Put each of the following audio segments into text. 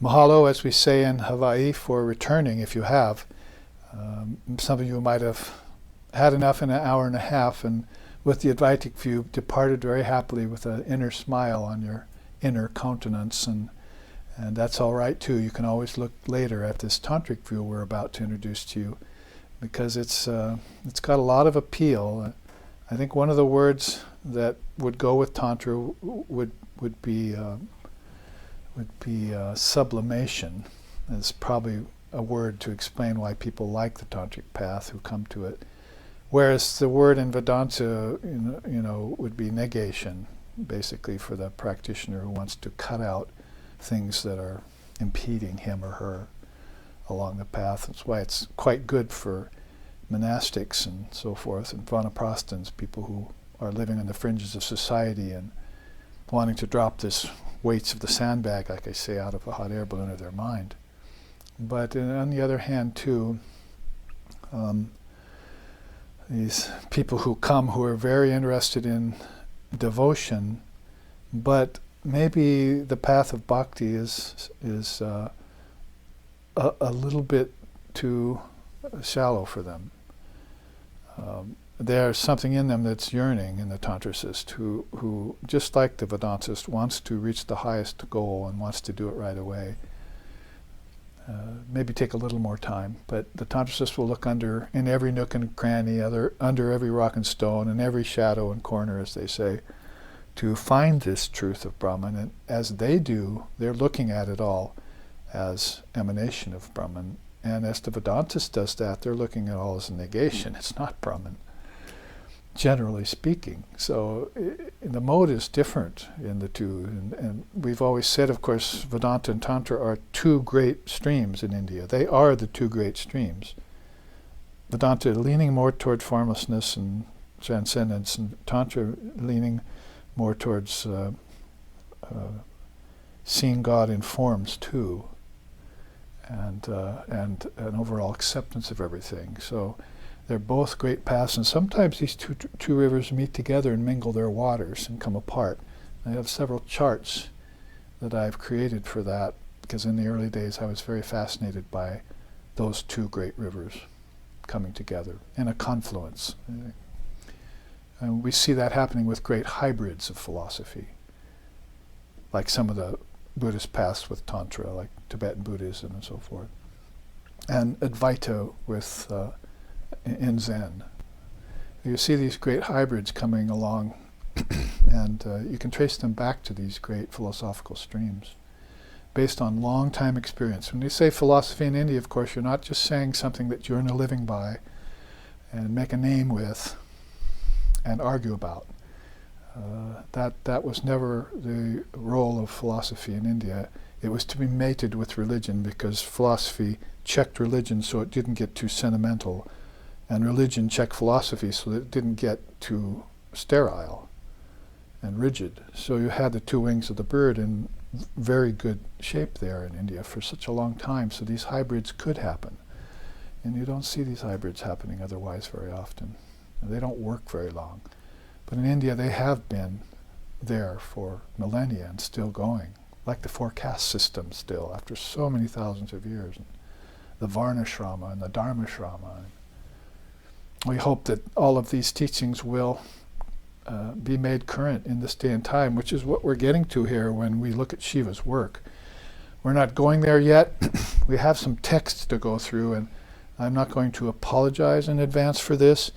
Mahalo, as we say in Hawaii, for returning, if you have. Some of you might have had enough in an hour and a half, and with the Advaitic view, departed very happily with an inner smile on your inner countenance, and that's all right too. You can always look later at this Tantric view we're about to introduce to you, because it's got a lot of appeal. I think one of the words that would go with Tantra would be sublimation. It's probably a word to explain why people like the Tantric path who come to it. Whereas the word in Vedanta, would be negation, basically, for the practitioner who wants to cut out things that are impeding him or her along the path. That's why it's quite good for monastics and so forth, and vanaprasthans, people who are living on the fringes of society and wanting to drop this weights of the sandbag, like I say, out of a hot air balloon of their mind. But on the other hand, too, these people who come who are very interested in devotion, but maybe the path of bhakti is a little bit too shallow for them. There's something in them that's yearning in the Tantricist who, just like the Vedantist, wants to reach the highest goal and wants to do it right away. Maybe take a little more time, but the Tantricist will look in every nook and cranny, under every rock and stone, and every shadow and corner, as they say, to find this truth of Brahman. And as they do, they're looking at it all as emanation of Brahman. And as the Vedantist does that, they're looking at it all as a negation. It's not Brahman, generally speaking. So the mode is different in the two. And we've always said, of course, Vedanta and Tantra are two great streams in India. They are the two great streams. Vedanta leaning more toward formlessness and transcendence, and Tantra leaning more towards seeing God in forms too, and an overall acceptance of everything. So they're both great paths, and sometimes these two rivers meet together and mingle their waters and come apart. I have several charts that I've created for that, because in the early days I was very fascinated by those two great rivers coming together in a confluence. And we see that happening with great hybrids of philosophy, like some of the Buddhist paths with Tantra, like Tibetan Buddhism and so forth, and Advaita with in Zen. You see these great hybrids coming along, and you can trace them back to these great philosophical streams based on long time experience. When you say philosophy in India, of course, you're not just saying something that you earn a living by and make a name with and argue about. That was never the role of philosophy in India. It was to be mated with religion, because philosophy checked religion so it didn't get too sentimental, and religion checked philosophy so that it didn't get too sterile and rigid. So you had the two wings of the bird in very good shape there in India for such a long time, so these hybrids could happen. And you don't see these hybrids happening otherwise very often. They don't work very long. But in India, they have been there for millennia and still going, like the four caste system still, after so many thousands of years. And the Varnashrama and the Dharmashrama. We hope that all of these teachings will be made current in this day and time, which is what we're getting to here when we look at Shiva's work. We're not going there yet. We have some texts to go through, and I'm not going to apologize in advance for this.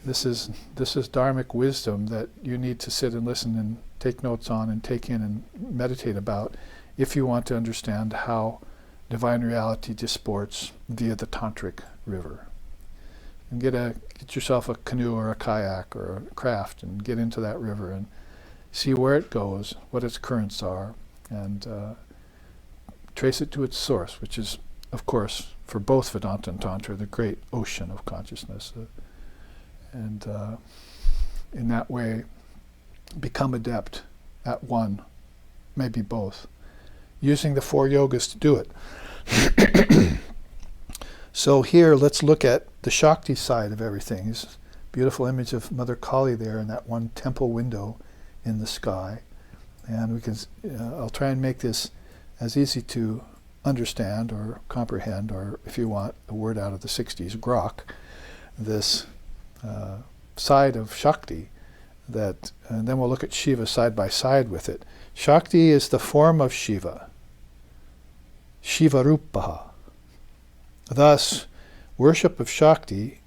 This is dharmic wisdom that you need to sit and listen and take notes on and take in and meditate about if you want to understand how divine reality disports via the tantric river. And get yourself a canoe or a kayak or a craft and get into that river and see where it goes, what its currents are, and trace it to its source, which is, of course, for both Vedanta and Tantra, the great ocean of consciousness. And in that way, become adept at one, maybe both, using the four yogas to do it. So here, let's look at the Shakti side of everything. beautiful image of Mother Kali there in that one temple window in the sky. And we can, I'll try and make this as easy to understand or comprehend, or if you want a word out of the 60s, grok, this side of Shakti, that, and then we'll look at Shiva side by side with it. Shakti is the form of Shiva, Shiva Rupaha. Thus, worship of Shakti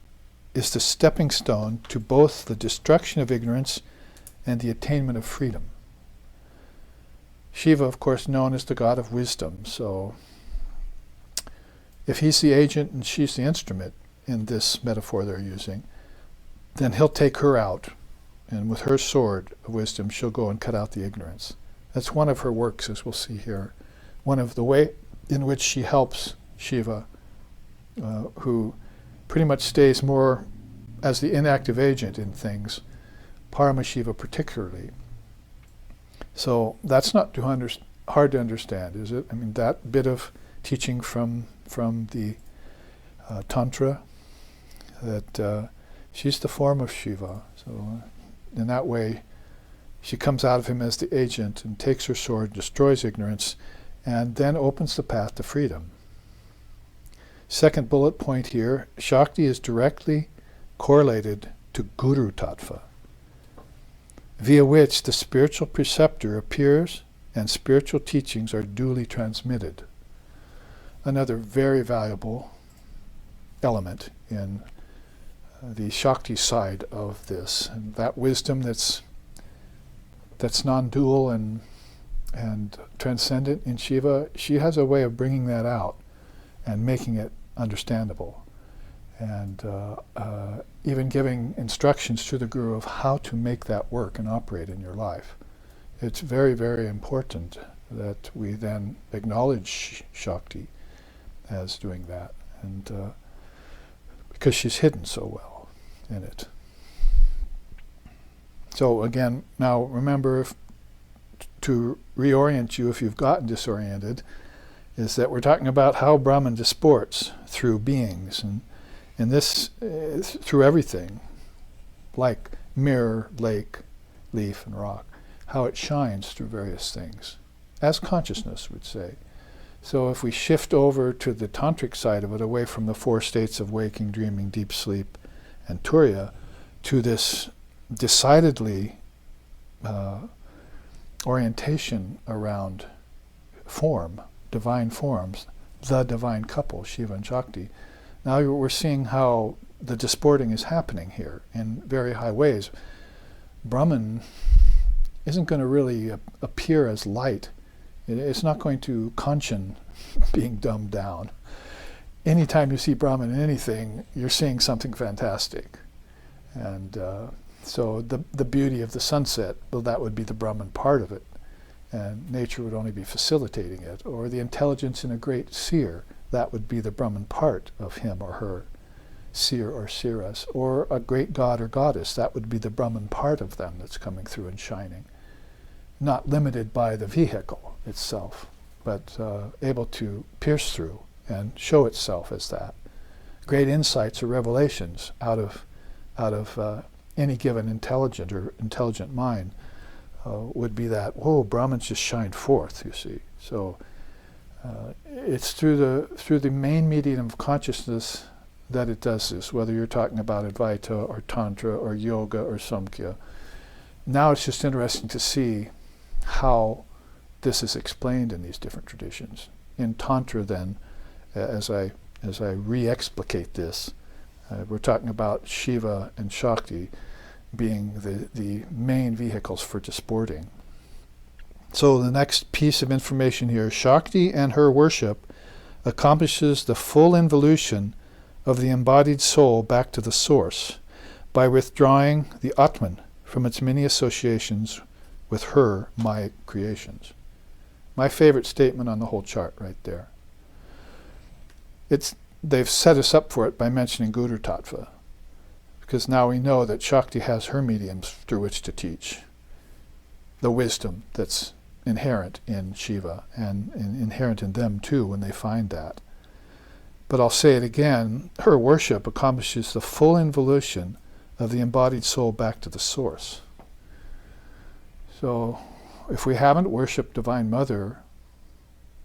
is the stepping stone to both the destruction of ignorance and the attainment of freedom. Shiva, of course, known as the god of wisdom, so if he's the agent and she's the instrument in this metaphor they're using, then he'll take her out, and with her sword of wisdom she'll go and cut out the ignorance. That's one of her works, as we'll see here. One of the way in which she helps Shiva, who pretty much stays more as the inactive agent in things, Paramashiva particularly. So that's not too hard to understand, is it? I mean, that bit of teaching from the Tantra, that she's the form of Shiva. So in that way, she comes out of him as the agent and takes her sword, destroys ignorance, and then opens the path to freedom. Second bullet point here, Shakti is directly correlated to Guru Tatfa, via which the spiritual preceptor appears and spiritual teachings are duly transmitted. Another very valuable element in the Shakti side of this, and that wisdom that's non-dual and transcendent in Shiva, she has a way of bringing that out and making it understandable, and even giving instructions to the Guru of how to make that work and operate in your life. It's very, very important that we then acknowledge Shakti as doing that, and because she's hidden so well in it. So again, now remember, to reorient you if you've gotten disoriented, is that we're talking about how Brahman disports through beings, and this through everything, like mirror, lake, leaf, and rock, how it shines through various things, as consciousness would say. So if we shift over to the tantric side of it, away from the four states of waking, dreaming, deep sleep, and Turiya, to this decidedly orientation around form, divine forms, the divine couple, Shiva and Shakti. Now we're seeing how the disporting is happening here in very high ways. Brahman isn't going to really appear as light. It's not going to Kanchan being dumbed down. Anytime you see Brahman in anything, you're seeing something fantastic. And so the beauty of the sunset, well, that would be the Brahman part of it, and nature would only be facilitating it. Or the intelligence in a great seer, that would be the Brahman part of him or her, seer or seeress. Or a great god or goddess, that would be the Brahman part of them that's coming through and shining. Not limited by the vehicle itself, but able to pierce through and show itself as that. Great insights or revelations out of any given intelligent or intelligent mind would be that, whoa, Brahman's just shined forth, you see. So it's through the main medium of consciousness that it does this, whether you're talking about Advaita or Tantra or Yoga or Samkhya. Now it's just interesting to see how this is explained in these different traditions. In Tantra then, as I re-explicate this, we're talking about Shiva and Shakti being the main vehicles for disporting. So the next piece of information here, Shakti and her worship accomplishes the full involution of the embodied soul back to the source by withdrawing the Atman from its many associations with her, my creations. My favorite statement on the whole chart right there. They've set us up for it by mentioning Guru Tatfa, because now we know that Shakti has her mediums through which to teach the wisdom that's inherent in Shiva and inherent in them too when they find that. But I'll say it again, her worship accomplishes the full involution of the embodied soul back to the source. So if we haven't worshipped Divine Mother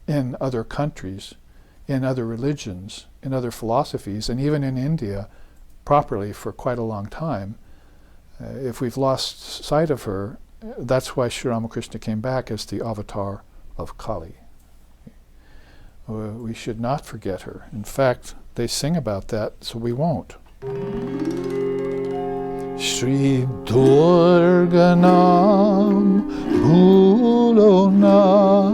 in other countries, in other religions, in other philosophies, and even in India properly for quite a long time, if we've lost sight of her, that's why Sri Ramakrishna came back as the avatar of Kali. We should not forget her. In fact, they sing about that, so we won't. Shri Durga Nam Bhulo Na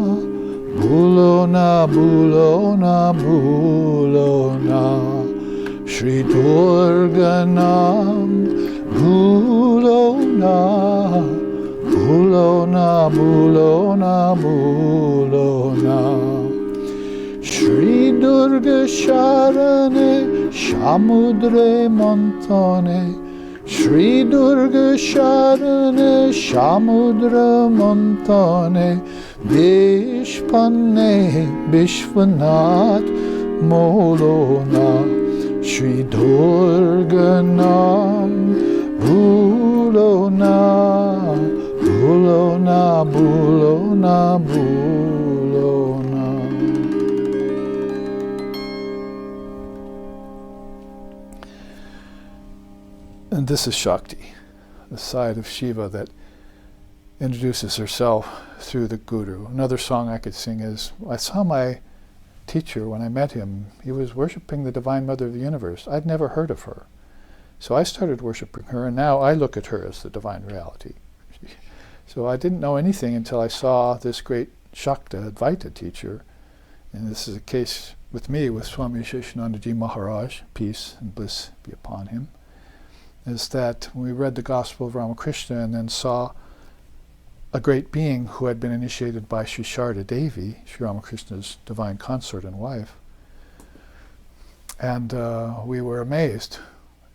Bhulo Na Bhulo Na Bhulo Na Shri Durga Nam Bhulo Na Bhulo Na Bhulo Na Bhulo Na Shri Durga Sharane Shamudre Mantane Shri Durga Sharane Shamudra Mantane Vishpanne Vishwanath Molona Shri Durga Nam Bhulona Bhulona Bhulona Bhulona. And this is Shakti, the side of Shiva that introduces herself through the Guru. Another song I could sing is, I saw my teacher when I met him. He was worshipping the Divine Mother of the Universe. I'd never heard of her. So I started worshipping her, and now I look at her as the divine reality. So I didn't know anything until I saw this great Shakti, Advaita teacher. And this is a case with me, with Swami Sheshanandaji Maharaj, peace and bliss be upon him, is that when we read the Gospel of Ramakrishna and then saw a great being who had been initiated by Sri Sharda Devi, Sri Ramakrishna's divine consort and wife, and we were amazed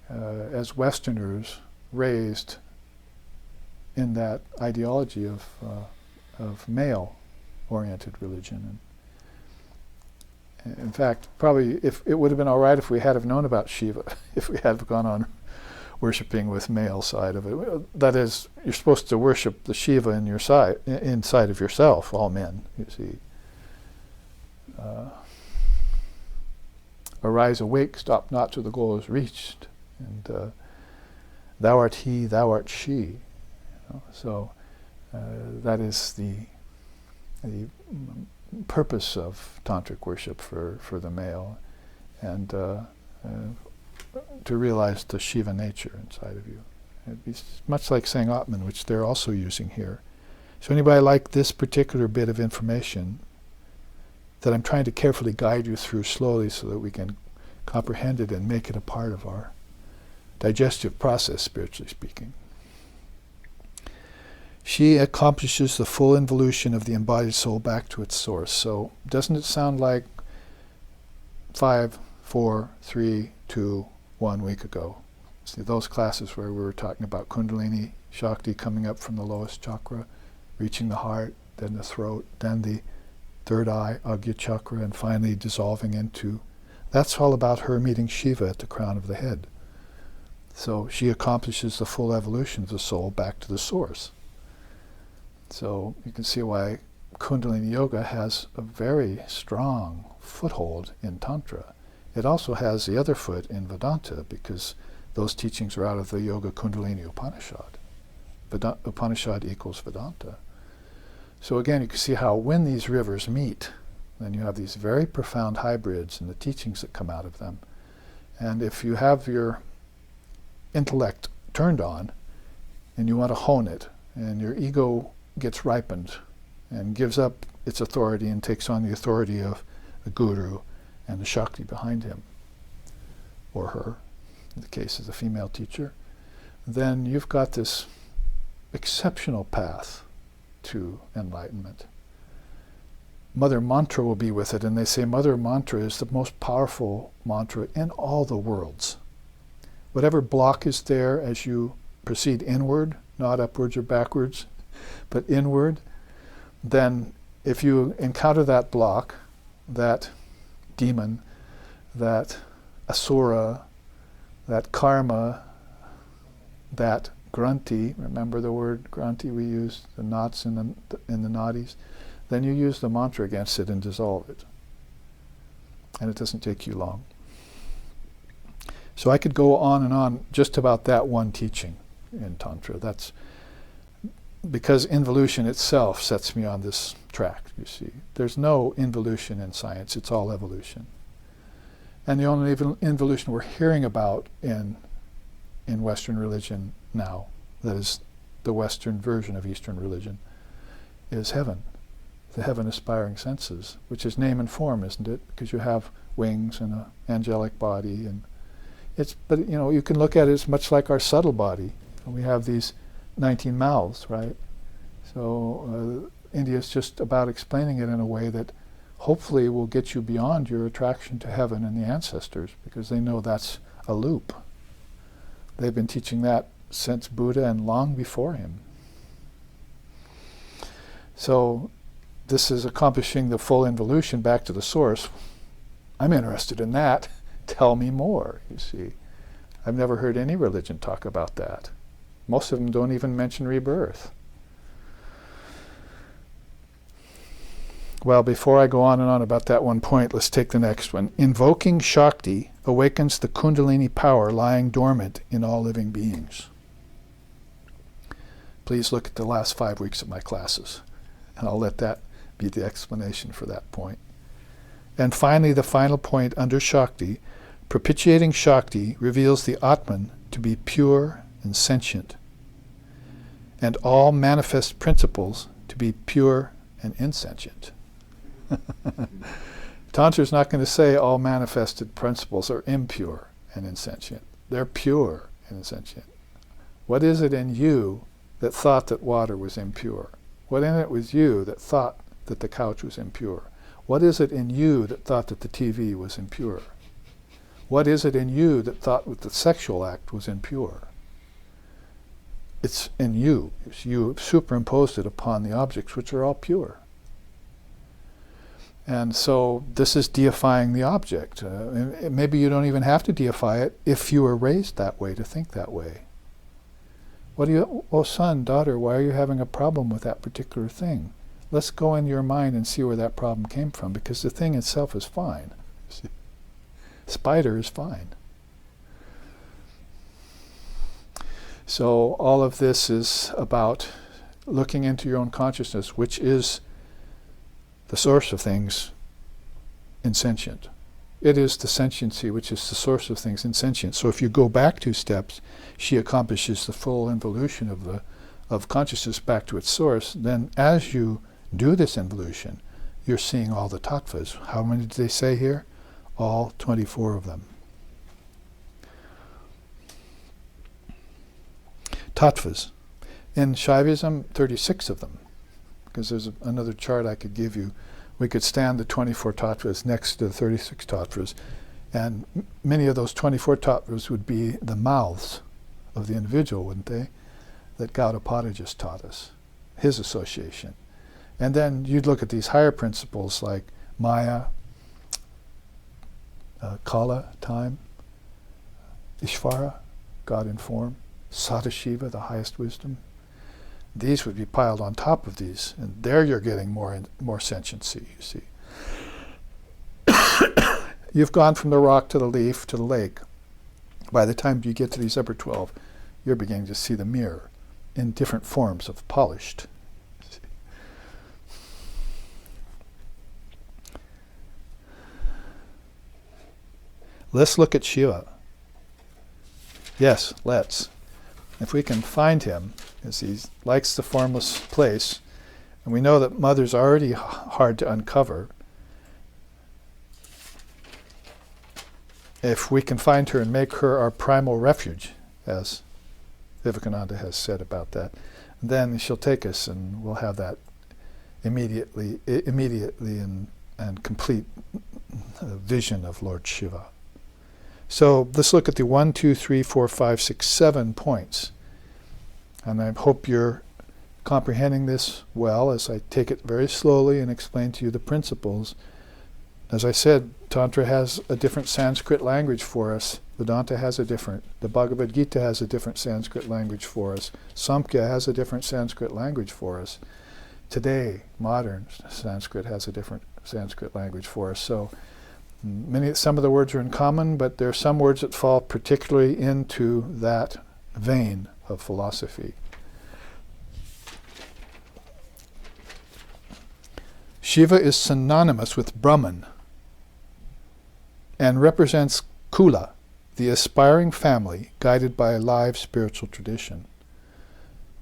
as Westerners raised in that ideology of male-oriented religion. And in fact, probably if it would have been all right if we had have known about Shiva, if we had gone on worshipping with male side of it. That is, you're supposed to worship the Shiva in your side, inside of yourself, all men, you see. Arise, awake, stop not till the goal is reached. And thou art he, thou art she. You know? So that is the purpose of tantric worship for the male, and to realize the Shiva nature inside of you. It'd be much like saying Atman, which they're also using here. So anybody like this particular bit of information that I'm trying to carefully guide you through slowly so that we can comprehend it and make it a part of our digestive process, spiritually speaking. She accomplishes the full involution of the embodied soul back to its source. So doesn't it sound like 5, 4, 3, 2, 1 week ago? See, those classes where we were talking about Kundalini, Shakti coming up from the lowest chakra, reaching the heart, then the throat, then the third eye, Agya chakra, and finally dissolving into. That's all about her meeting Shiva at the crown of the head. So she accomplishes the full evolution of the soul back to the source. So you can see why Kundalini Yoga has a very strong foothold in Tantra. It also has the other foot in Vedanta, because those teachings are out of the Yoga Kundalini Upanishad. Upanishad equals Vedanta. So again, you can see how when these rivers meet, then you have these very profound hybrids and the teachings that come out of them. And if you have your intellect turned on and you want to hone it, and your ego gets ripened and gives up its authority and takes on the authority of the guru and the Shakti behind him, or her, in the case of the female teacher, then you've got this exceptional path to enlightenment. Mother Mantra will be with it, and they say Mother Mantra is the most powerful mantra in all the worlds. Whatever block is there as you proceed inward, not upwards or backwards, but inward, then if you encounter that block, that demon, that asura, that karma, that granti, remember the word granti we used, the knots in the nadis, then you use the mantra against it and dissolve it. And it doesn't take you long. So I could go on and on just about that one teaching in Tantra. That's because involution itself sets me on this track, you see. There's no involution in science, it's all evolution. And the only involution we're hearing about in Western religion now, that is the Western version of Eastern religion, is heaven. The heaven-aspiring senses, which is name and form, isn't it? Because you have wings and an angelic body, and but you know, you can look at it as much like our subtle body. We have these 19 mouths, right? So India is just about explaining it in a way that hopefully will get you beyond your attraction to heaven and the ancestors, because they know that's a loop. They've been teaching that since Buddha and long before him. So this is accomplishing the full involution back to the source. I'm interested in that. Tell me more, you see. I've never heard any religion talk about that. Most of them don't even mention rebirth. Well, before I go on and on about that one point, let's take the next one. Invoking Shakti awakens the Kundalini power lying dormant in all living beings. Please look at the last 5 weeks of my classes, and I'll let that be the explanation for that point. And finally, the final point under Shakti, propitiating Shakti reveals the Atman to be pure and sentient, and all manifest principles to be pure and insentient. Tantra is not going to say all manifested principles are impure and insentient. They're pure and insentient. What is it in you that thought that water was impure? What in it was you that thought that the couch was impure? What is it in you that thought that the TV was impure? What is it in you that thought that the sexual act was impure? It's in you. You superimposed it upon the objects, which are all pure. And so this is deifying the object. Maybe you don't even have to deify it if you were raised that way, to think that way. Oh son, daughter, why are you having a problem with that particular thing? Let's go in your mind and see where that problem came from, because the thing itself is fine. Spider is fine. So all of this is about looking into your own consciousness, which is the source of things insentient. It is the sentiency which is the source of things insentient. So if you go back 2 steps, she accomplishes the full involution of consciousness back to its source. Then as you do this involution, you're seeing all the tattvas. How many did they say here? All 24 of them. Tattvas. In Shaivism, 36 of them. Because there's another chart I could give you. We could stand the 24 tattvas next to the 36 tattvas, and many of those 24 tattvas would be the mouths of the individual, wouldn't they? That Gyanapada just taught us, his association. And then you'd look at these higher principles like Maya, Kala, time, Ishvara, God in form, Sadashiva, the highest wisdom. These would be piled on top of these, and there you're getting more sentiency, you see. You've gone from the rock to the leaf to the lake. By the time you get to these upper 12, you're beginning to see the mirror in different forms of polished. Let's look at Shiva. Yes, let's. If we can find him, because he likes the formless place, and we know that Mother's already hard to uncover. If we can find her and make her our primal refuge, as Vivekananda has said about that, then she'll take us and we'll have that immediately and complete vision of Lord Shiva. So let's look at the 1, 2, 3, 4, 5, 6, 7 points. And I hope you're comprehending this well as I take it very slowly and explain to you the principles. As I said, Tantra has a different Sanskrit language for us. Vedanta has a different. The Bhagavad Gita has a different Sanskrit language for us. Samkhya has a different Sanskrit language for us. Today, modern Sanskrit has a different Sanskrit language for us. So some of the words are in common, but there are some words that fall particularly into that vein of philosophy. Shiva is synonymous with Brahman and represents Kula, the aspiring family guided by a live spiritual tradition.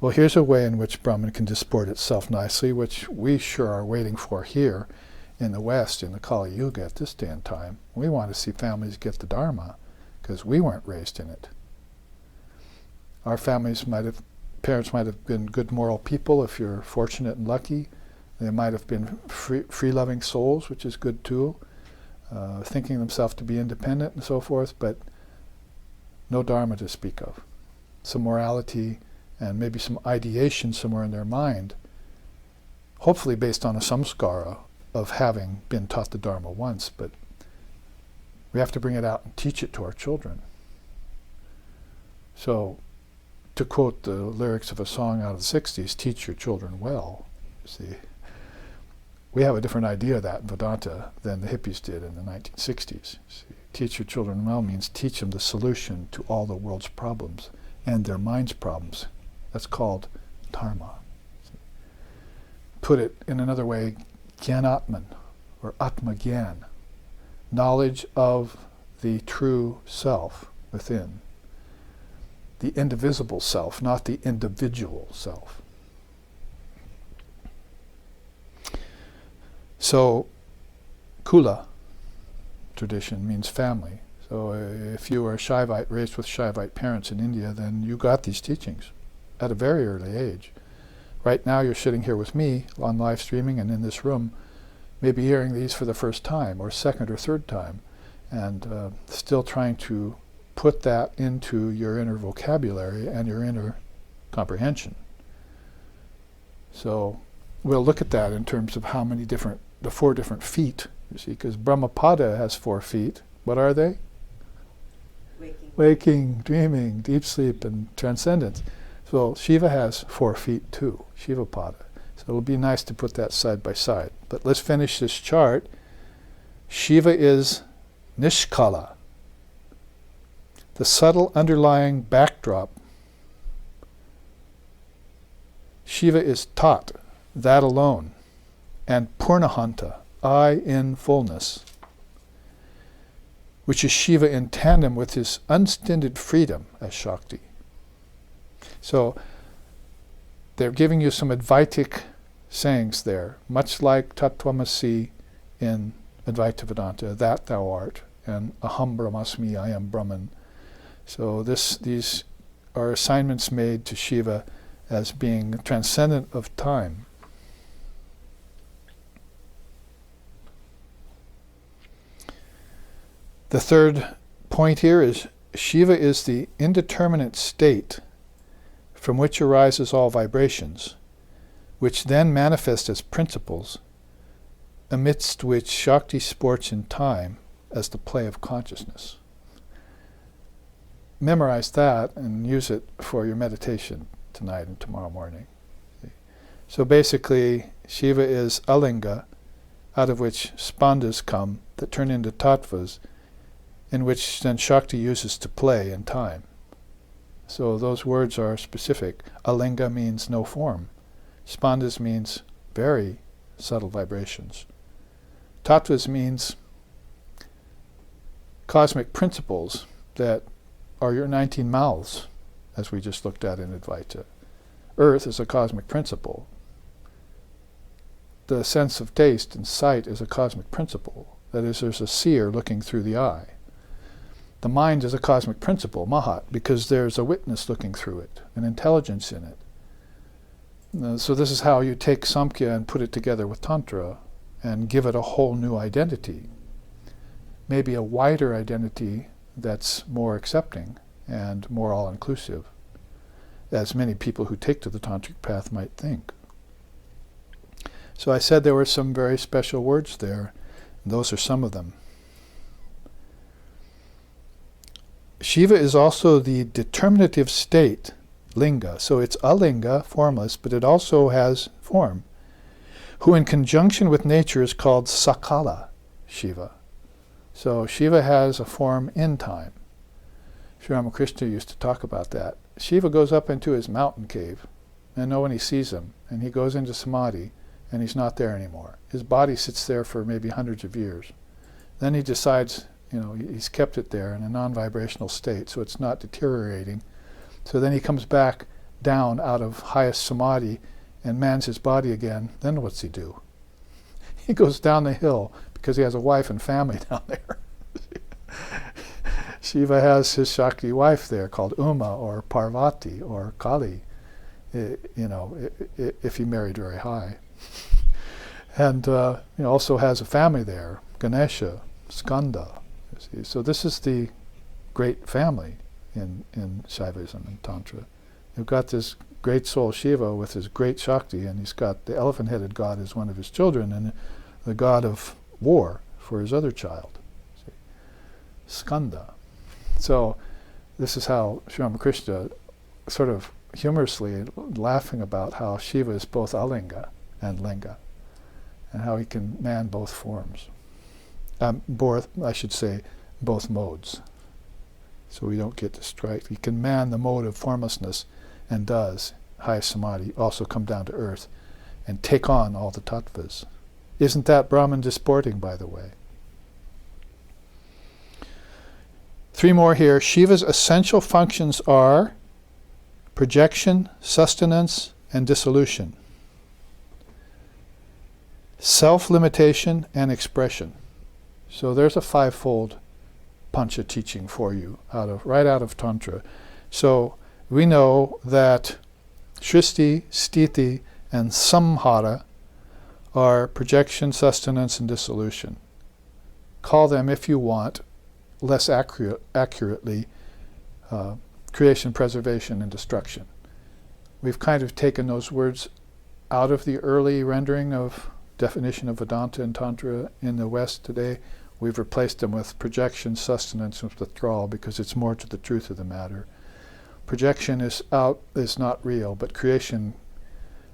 Well, here's a way in which Brahman can disport itself nicely, which we sure are waiting for here in the West, in the Kali Yuga at this day and time. We want to see families get the Dharma, because we weren't raised in it. Our parents might have been good moral people if you're fortunate and lucky. They might have been free-loving souls, which is good too, thinking themselves to be independent and so forth, but no Dharma to speak of. Some morality and maybe some ideation somewhere in their mind, hopefully based on a samskara of having been taught the Dharma once, but we have to bring it out and teach it to our children. So, to quote the lyrics of a song out of the 60s, teach your children well, you see. We have a different idea of that in Vedanta than the hippies did in the 1960s. See, teach your children well means teach them the solution to all the world's problems and their mind's problems. That's called dharma. See. Put it in another way, Gyanatman, or Atmagyan, knowledge of the true self within. The indivisible self, not the individual self. So, Kula tradition means family. So if you were a Shaivite raised with Shaivite parents in India, then you got these teachings at a very early age. Right now you're sitting here with me on live streaming and in this room, maybe hearing these for the first time or second or third time, and still trying to put that into your inner vocabulary and your inner comprehension. So we'll look at that in terms of how many different, the 4 different feet, you see, because Brahmapada has 4 feet. What are they? Waking, dreaming, deep sleep, and transcendence. So Shiva has 4 feet too, Shivapada. So it'll be nice to put that side by side. But let's finish this chart. Shiva is Nishkala, the subtle underlying backdrop. Shiva is Tat, that alone, and Purnahanta, I in fullness, which is Shiva in tandem with his unstinted freedom as Shakti. So they're giving you some Advaitic sayings there, much like Tattvamasi in Advaita Vedanta, that thou art, and Aham Brahmasmi, I am Brahman. So these are assignments made to Shiva as being transcendent of time. The third point here is Shiva is the indeterminate state from which arises all vibrations, which then manifest as principles, amidst which Shakti sports in time as the play of consciousness. Memorize that and use it for your meditation tonight and tomorrow morning. So basically, Shiva is Alinga, out of which spandas come that turn into tattvas, in which then Shakti uses to play in time. So those words are specific. Alinga means no form. Spandas means very subtle vibrations. Tattvas means cosmic principles that are your 19 mouths, as we just looked at in Advaita. Earth is a cosmic principle. The sense of taste and sight is a cosmic principle. That is, there's a seer looking through the eye. The mind is a cosmic principle, Mahat, because there's a witness looking through it, an intelligence in it. So this is how you take Samkhya and put it together with Tantra and give it a whole new identity. Maybe a wider identity that's more accepting and more all-inclusive, as many people who take to the Tantric path might think. So I said there were some very special words there, and those are some of them. Shiva is also the determinative state, linga. So it's a linga, formless, but it also has form, who in conjunction with nature is called Sakala Shiva. So Shiva has a form in time. Sri Ramakrishna used to talk about that. Shiva goes up into his mountain cave, and no one sees him, and he goes into samadhi, and he's not there anymore. His body sits there for maybe hundreds of years. Then he decides, he's kept it there in a non-vibrational state, so it's not deteriorating. So then he comes back down out of highest samadhi and mans his body again. Then what's he do? He goes down the hill because he has a wife and family down there. Shiva has his Shakti wife there called Uma or Parvati or Kali, if he married very high. And he also has a family there, Ganesha, Skanda. So this is the great family in Shaivism and Tantra. You've got this great soul Shiva with his great Shakti, and he's got the elephant-headed god as one of his children, and the god of war for his other child, Skanda. So this is how Sri Ramakrishna, sort of humorously laughing about how Shiva is both alinga and linga, and how he can man both forms. Both modes. So we don't get distracted. He can man the mode of formlessness, and does, highest samadhi, also come down to earth and take on all the tattvas. Isn't that Brahman disporting, by the way? 3 more here. Shiva's essential functions are projection, sustenance, and dissolution. Self-limitation and expression. So there's a 5-fold pancha teaching for you, right out of Tantra. So we know that Srishti, Sthiti, and Samhara are projection, sustenance, and dissolution. Call them, if you want, less accurately, creation, preservation, and destruction. We've kind of taken those words out of the early rendering of definition of Vedanta and Tantra in the West today. We've replaced them with projection, sustenance, and withdrawal because it's more to the truth of the matter. Projection is not real, but creation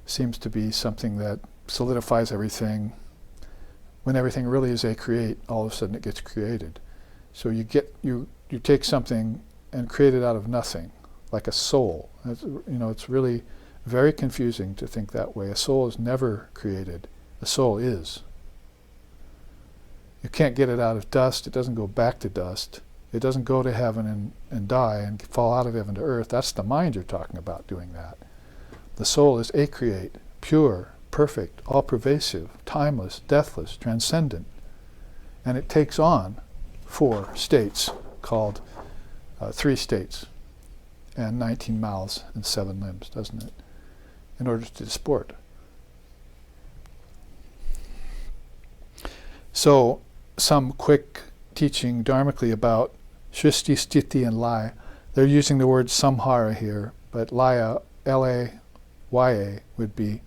seems to be something that solidifies everything. When everything really is a create, all of a sudden it gets created. So you take something and create it out of nothing, like a soul. It's really very confusing to think that way. A soul is never created. A soul is. You can't get it out of dust. It doesn't go back to dust. It doesn't go to heaven and die and fall out of heaven to earth. That's the mind you're talking about doing that. The soul is acreate, pure, perfect, all-pervasive, timeless, deathless, transcendent. And it takes on 4 states called 3 states and 19 mouths and 7 limbs, doesn't it? In order to disport. So some quick teaching dharmically about Srishti, Sthiti, and Laya. They're using the word samhara here, but Laya, L-A-Y-A, would be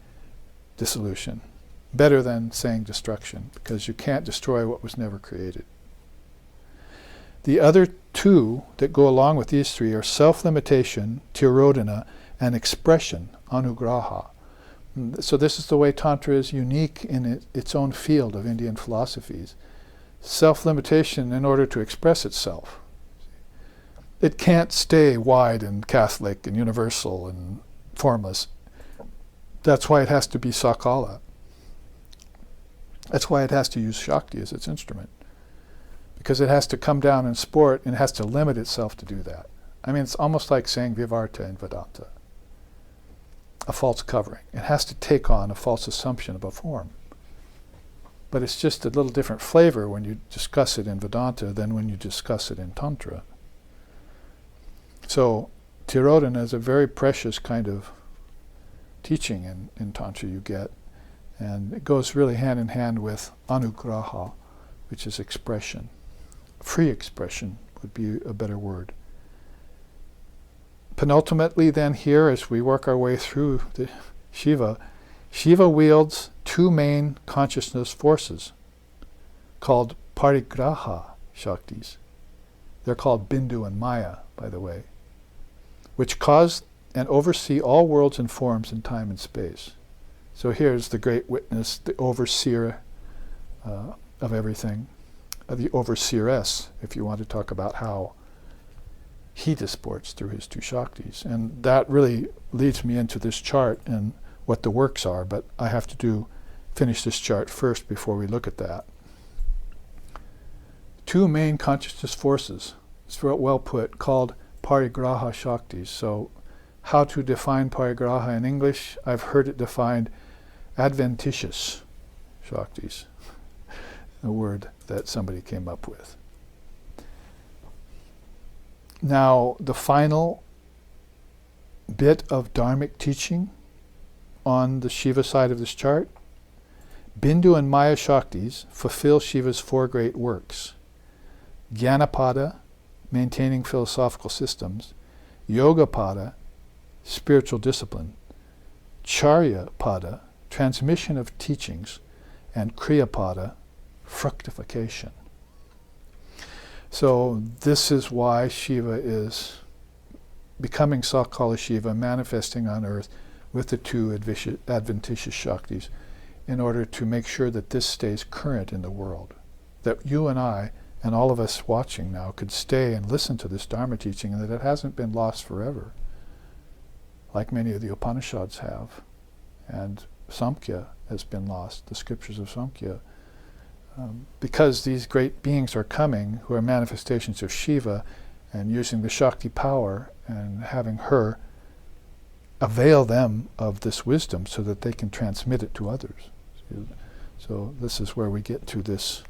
dissolution. Better than saying destruction, because you can't destroy what was never created. The other 2 that go along with these 3 are self-limitation, tirodhana, and expression, anugraha. So this is the way Tantra is unique in its own field of Indian philosophies. Self-limitation in order to express itself. It can't stay wide and Catholic and universal and formless. That's why it has to be Sakala. That's why it has to use Shakti as its instrument. Because it has to come down and sport, and it has to limit itself to do that. I mean, it's almost like saying Vivarta in Vedanta. A false covering. It has to take on a false assumption of a form. But it's just a little different flavor when you discuss it in Vedanta than when you discuss it in Tantra. So Tirodhana is a very precious kind of teaching in Tantra you get. And it goes really hand in hand with anugraha, which is expression. Free expression would be a better word. Penultimately then here, as we work our way through the Shiva wields 2 main consciousness forces called parigraha Shaktis. They're called Bindu and Maya, by the way, which cause and oversee all worlds and forms in time and space. So here's the great witness, the overseer of everything, the overseeress, if you want to talk about how he disports through his two Shaktis. And that really leads me into this chart and what the works are, but I have to finish this chart first before we look at that. Two main consciousness forces, it's well put, called parigraha Shaktis. So how to define parigraha in English? I've heard it defined adventitious Shaktis, a word that somebody came up with. Now, the final bit of dharmic teaching on the Shiva side of this chart, Bindu and Maya Shaktis fulfill Shiva's four great works. Gyanapada, maintaining philosophical systems. Yogapada, spiritual discipline. Charyapada, transmission of teachings. And Kriyapada, fructification. So this is why Shiva is becoming Sakala Shiva, manifesting on earth with the two adventitious Shaktis in order to make sure that this stays current in the world. That you and I and all of us watching now could stay and listen to this Dharma teaching and that it hasn't been lost forever, like many of the Upanishads have. And Samkhya has been lost, the scriptures of Samkhya. Because these great beings are coming who are manifestations of Shiva and using the Shakti power and having her avail them of this wisdom so that they can transmit it to others. So this is where we get to this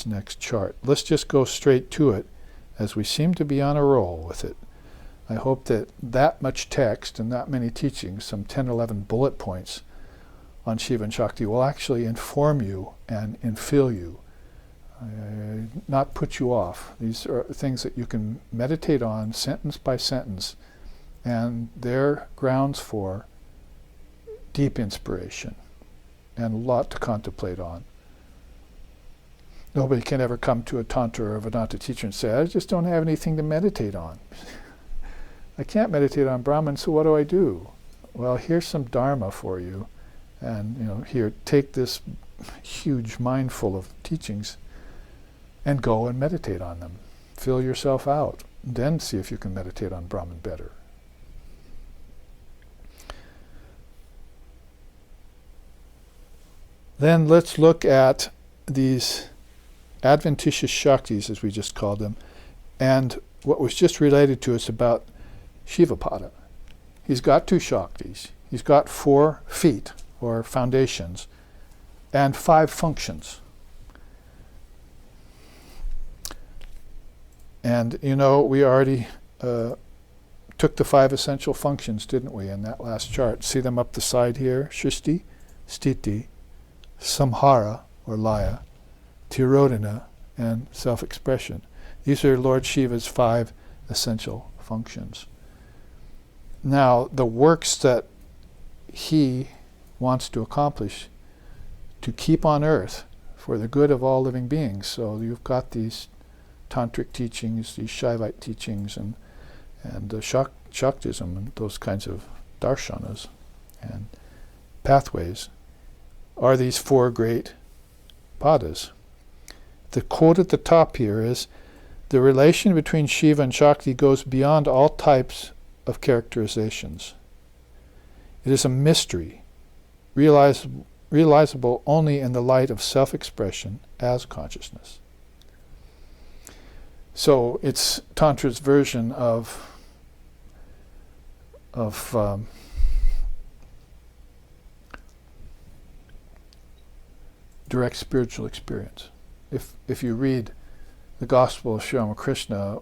next chart. Let's just go straight to it as we seem to be on a roll with it. I hope that much text and that many teachings, some 10, 11 bullet points on Shiva and Shakti, will actually inform you and infill you, not put you off. These are things that you can meditate on sentence by sentence, and they're grounds for deep inspiration and a lot to contemplate on. Nobody can ever come to a Tantra or a Vedanta teacher and say, I just don't have anything to meditate on. I can't meditate on Brahman, so what do I do? Well, here's some Dharma for you. And here, take this huge mind full of teachings and go and meditate on them. Fill yourself out. Then see if you can meditate on Brahman better. Then let's look at these adventitious Shaktis, as we just called them, and what was just related to us about Shivapada. He's got two Shaktis. He's got 4 feet, or foundations, and 5 functions. And we already took the 5 essential functions, didn't we, in that last chart? See them up the side here? Shristi, Stiti, Samhara, or Laya, Tirodhana, and self-expression. These are Lord Shiva's 5 essential functions. Now, the works that he wants to accomplish to keep on earth for the good of all living beings. So you've got these tantric teachings, these Shaivite teachings, and Shaktism, and those kinds of darshanas and pathways are these 4 great padas. The quote at the top here is, the relation between Shiva and Shakti goes beyond all types of characterizations. It is a mystery, realizable only in the light of self-expression as consciousness. So it's Tantra's version of direct spiritual experience. If you read the Gospel of Sri Ramakrishna,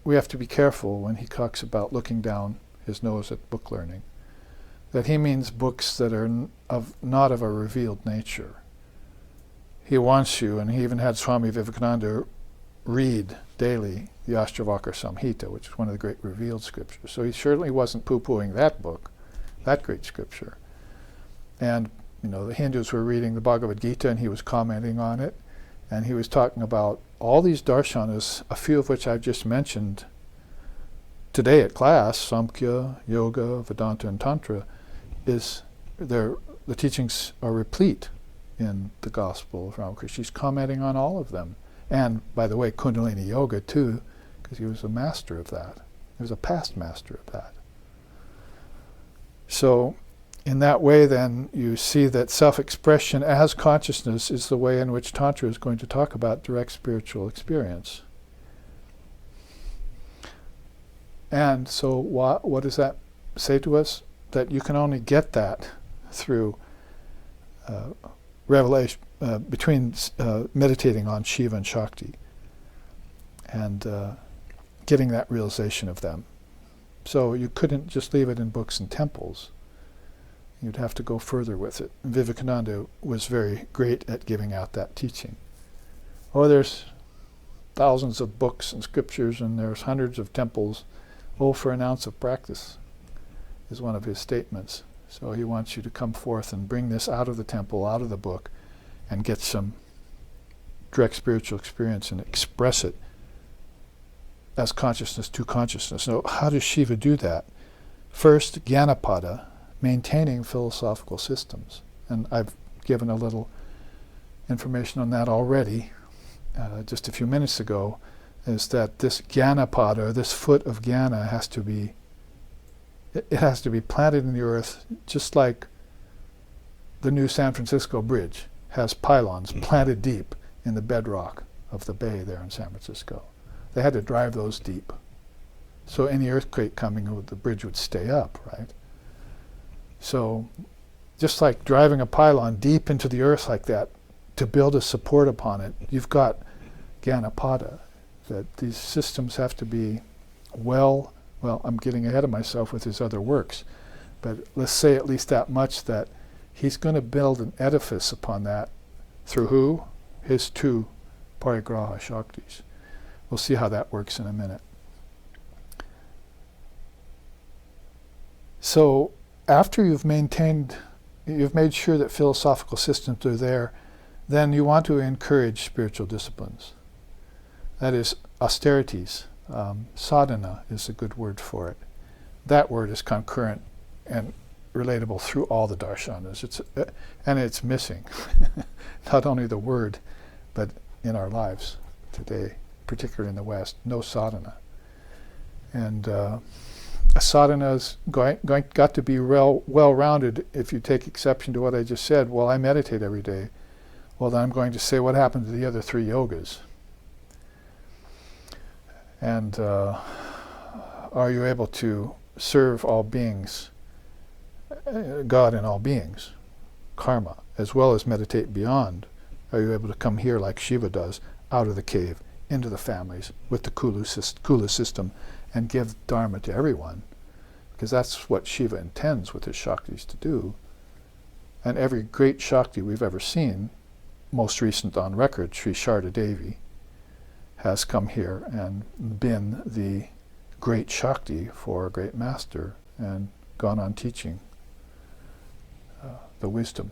we have to be careful when he talks about looking down his nose at book learning, that he means books that are not of a revealed nature. He wants you, and he even had Swami Vivekananda read daily the Ashtavakra Samhita, which is one of the great revealed scriptures. So he certainly wasn't poo-pooing that book, that great scripture. And the Hindus were reading the Bhagavad Gita, and he was commenting on it, and he was talking about all these darshanas, a few of which I've just mentioned today at class, Samkhya, Yoga, Vedanta, and Tantra, the teachings are replete in the Gospel of Ramakrishna. He's commenting on all of them. And, by the way, Kundalini Yoga, too, because he was a master of that. He was a past master of that. So, in that way, then, you see that self-expression as consciousness is the way in which Tantra is going to talk about direct spiritual experience. And so what does that say to us? That you can only get that through revelation, between meditating on Shiva and Shakti, and getting that realization of them. So you couldn't just leave it in books and temples. You'd have to go further with it. And Vivekananda was very great at giving out that teaching. Oh, there's thousands of books and scriptures, and there's hundreds of temples. Oh, for an ounce of practice is one of his statements. So he wants you to come forth and bring this out of the temple, out of the book, and get some direct spiritual experience and express it as consciousness to consciousness. So how does Shiva do that? First, Gyanapada, maintaining philosophical systems. And I've given a little information on that already just a few minutes ago, is that this Gyanapada, this foot of Jnana, has to be planted in the earth, just like the new San Francisco Bridge has pylons planted deep in the bedrock of the bay there in San Francisco. They had to drive those deep. So any earthquake coming, the bridge would stay up, right? So just like driving a pylon deep into the earth like that, to build a support upon it, you've got Gyanapada, that these systems have to be well, I'm getting ahead of myself with his other works, but let's say at least that much, that he's going to build an edifice upon that through who? His two parigraha Shaktis. We'll see how that works in a minute. So after you've made sure that philosophical systems are there, then you want to encourage spiritual disciplines. That is, austerities. Sadhana is a good word for it. That word is concurrent and relatable through all the darshanas. And it's missing. Not only the word, but in our lives today, particularly in the West, no sadhana. And a sadhana's got to be well-rounded. If you take exception to what I just said, well, I meditate every day. Well, then I'm going to say, what happened to the other three yogas? And are you able to serve all beings, God in all beings, karma, as well as meditate beyond? Are you able to come here like Shiva does, out of the cave, into the families, with the Kula system, and give Dharma to everyone? Because that's what Shiva intends with his Shaktis to do. And every great Shakti we've ever seen, most recent on record, Sri Sharda Devi, has come here and been the great Shakti for a great master and gone on teaching the wisdom.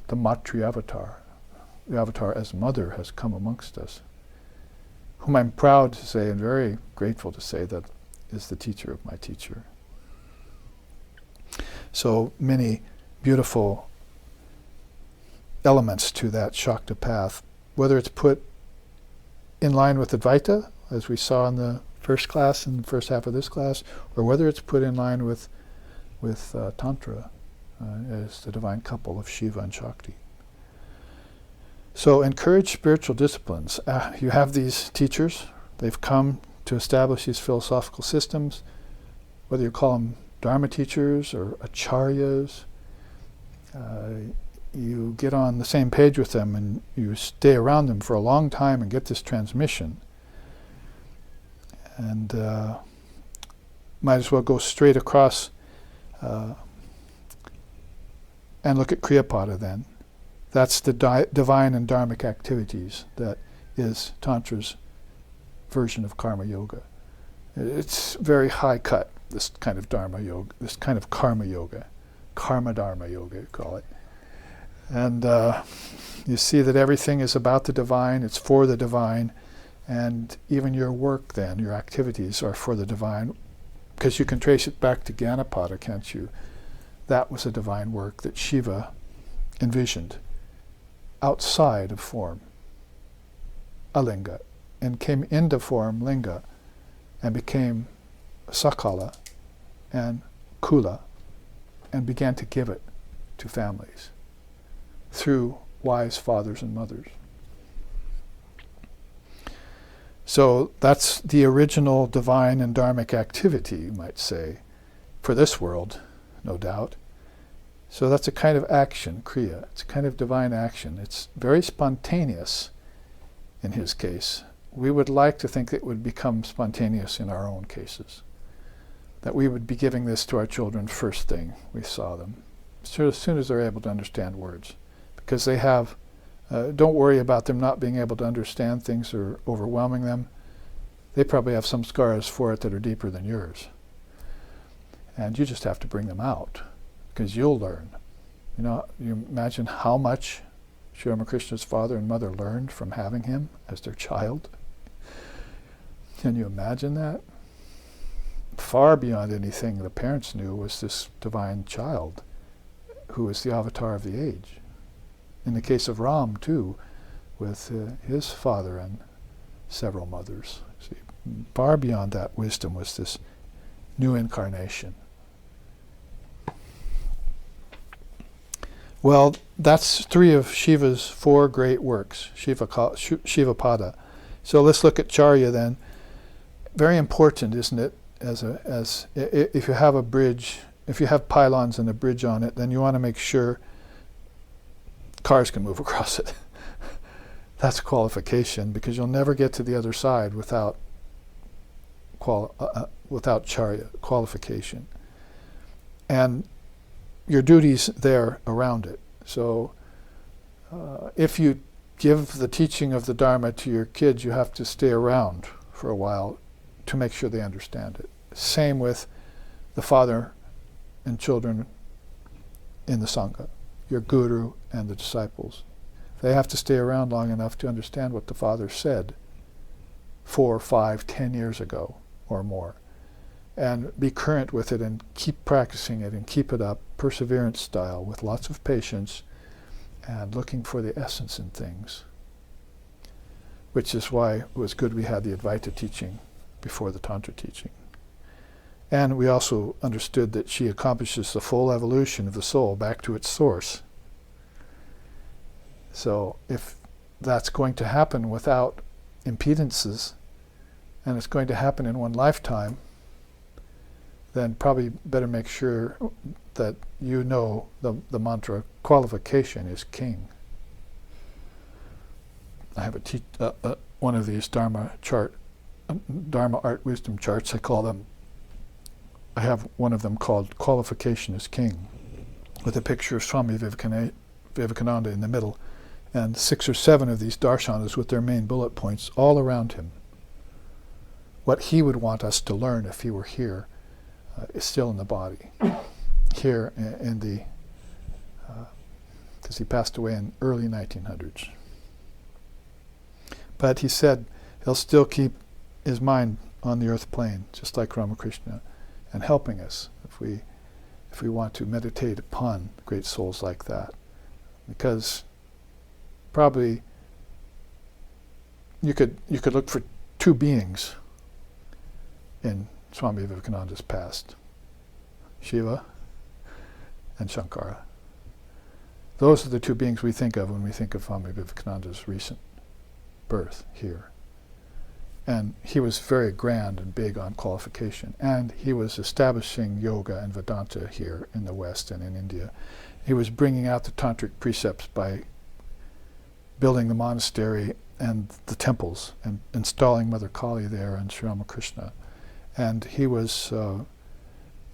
The Matri Avatar, the Avatar as mother, has come amongst us, whom I'm proud to say and very grateful to say that is the teacher of my teacher. So many beautiful elements to that Shakti path, whether it's put in line with Advaita, as we saw in the first class, in the first half of this class, or whether it's put in line with Tantra as the divine couple of Shiva and Shakti. So encourage spiritual disciplines. You have these teachers. They've come to establish these philosophical systems, whether you call them Dharma teachers or acharyas. You get on the same page with them and you stay around them for a long time and get this transmission. And might as well go straight across and look at Kriyapada then. That's the divine and dharmic activities that is Tantra's version of karma yoga. It's very high cut, this kind of dharma yoga, this kind of karma yoga, karma dharma yoga you call it. And you see that everything is about the divine, it's for the divine, And even your work then, your activities are for the divine, because you can trace it back to Gyanapada, can't you? That was a divine work that Shiva envisioned outside of form, a linga, and came into form, linga, and became sakala and kula, and began to give it to families through wise fathers and mothers. So that's the original divine and dharmic activity, you might say, for this world, no doubt. So that's a kind of action, kriya. It's a kind of divine action. It's very spontaneous in his case. We would like to think it would become spontaneous in our own cases, that we would be giving this to our children first thing we saw them, as soon as they're able to understand words. Because they have, don't worry about them not being able to understand things or overwhelming them. They probably have some scars for it that are deeper than yours. And you just have to bring them out, because you'll learn. You know, you imagine how much Sri Ramakrishna's father and mother learned from having him as their child. Can you imagine that? Far beyond anything the parents knew was this divine child who was the avatar of the age. In the case of Ram, too, with his father and several mothers. See, far beyond that wisdom was this new incarnation. Well, that's three of Shiva's four great works, Shivapada. So let's look at Charya then. Very important, isn't it? If you have a bridge, if you have pylons and a bridge on it, then you want to make sure cars can move across it. That's a qualification, because you'll never get to the other side without Charya, qualification. And your duties there around it. So if you give the teaching of the Dharma to your kids, you have to stay around for a while to make sure they understand it. Same with the father and children in the Sangha, your guru and the disciples. They have to stay around long enough to understand what the father said 4, 5, 10 years ago or more, and be current with it and keep practicing it and keep it up, perseverance style, with lots of patience and looking for the essence in things, which is why it was good we had the Advaita teaching before the Tantra teaching. And we also understood that she accomplishes the full evolution of the soul back to its source. So if that's going to happen without impedances, and it's going to happen in one lifetime, then probably better make sure that you know the mantra, qualification is king. I have one of these Dharma Art Wisdom charts, I call them. I have one of them called Qualification is King, with a picture of Swami Vivekananda in the middle, and 6 or 7 of these darshanas with their main bullet points all around him. What he would want us to learn if he were here is still in the body. Here in the, because he passed away in early 1900s. But he said he'll still keep his mind on the earth plane, just like Ramakrishna, and helping us if we want to meditate upon great souls like that. Because probably you could look for 2 beings in Swami Vivekananda's past, Shiva and Shankara. Those are the 2 beings we think of when we think of Swami Vivekananda's recent birth here. And he was very grand and big on qualification. And he was establishing yoga and Vedanta here in the West and in India. He was bringing out the tantric precepts by building the monastery and the temples and installing Mother Kali there and Sri Ramakrishna. And he was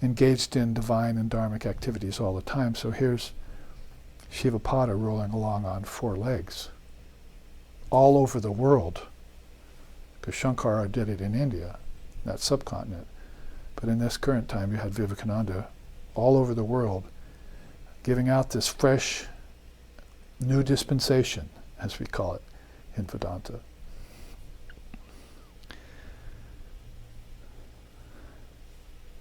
engaged in divine and dharmic activities all the time. So here's Shivapada rolling along on 4 legs all over the world, because Shankara did it in India, that subcontinent. But in this current time, you had Vivekananda all over the world giving out this fresh new dispensation, as we call it, in Vedanta.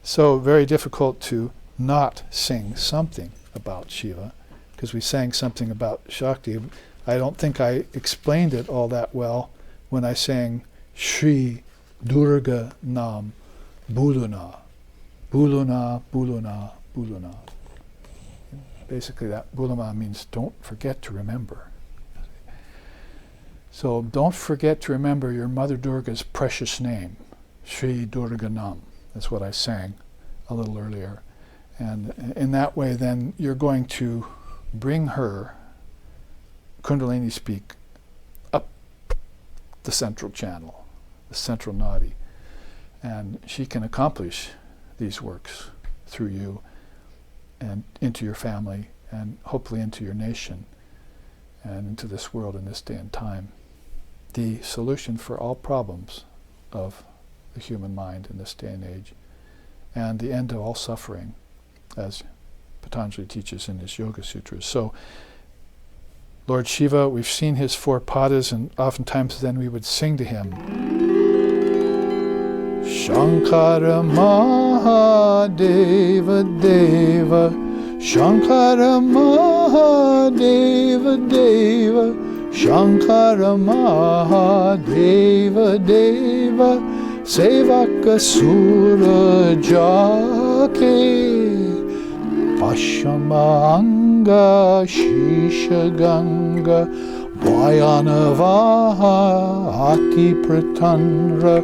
So very difficult to not sing something about Shiva, because we sang something about Shakti. I don't think I explained it all that well when I sang Shri Durga Nam Buluna. Buluna, Buluna, Buluna. Basically that Buluna means don't forget to remember. So don't forget to remember your Mother Durga's precious name, Shri Durga Nam. That's what I sang a little earlier. And in that way then you're going to bring her, Kundalini speak, up the central channel, the central nadi. And she can accomplish these works through you and into your family and hopefully into your nation and into this world in this day and time. The solution for all problems of the human mind in this day and age, and the end of all suffering, as Patanjali teaches in his Yoga Sutras. So, Lord Shiva, we've seen his four padas, and oftentimes then we would sing to him, Shankara Mahadeva Deva, Shankara Mahadeva Deva, Shankara Mahadeva Deva, Sevaka Sura Jake, Pashamanga Shisha Ganga, Vayanavaha Ati Pratandra,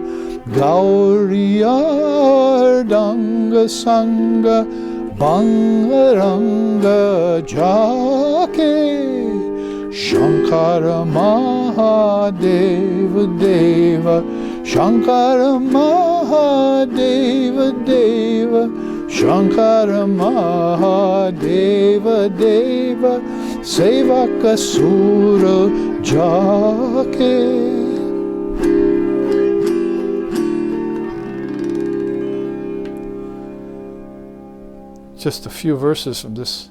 Gauriyardanga Sangha, Bangaranga Jake, Shankara Mahadeva Deva, Shankara Mahadeva Deva, Shankara Mahadeva Deva, Sevaka Sura Jake. Just a few verses from this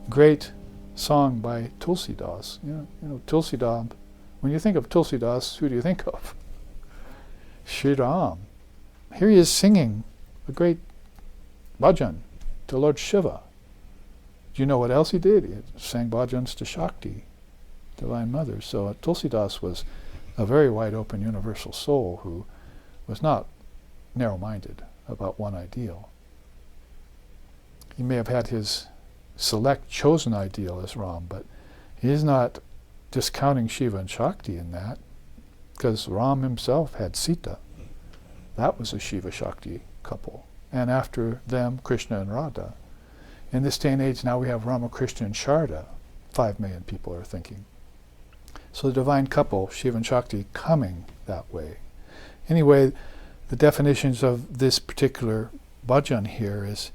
great song by Tulsidas. You know Tulsidas. When you think of Tulsidas, who do you think of? Sri Ram. Here he is singing a great bhajan to Lord Shiva. Do you know what else he did? He sang bhajans to Shakti, Divine Mother. So Tulsidas was a very wide open universal soul who was not narrow-minded about one ideal. He may have had his select chosen ideal as Ram, but he is not discounting Shiva and Shakti in that, because Ram himself had Sita. That was a Shiva-Shakti couple. And after them, Krishna and Radha. In this day and age, now we have Ramakrishna and Sharda. 5 million people are thinking. So the divine couple, Shiva and Shakti, coming that way. Anyway, the definitions of this particular bhajan here is,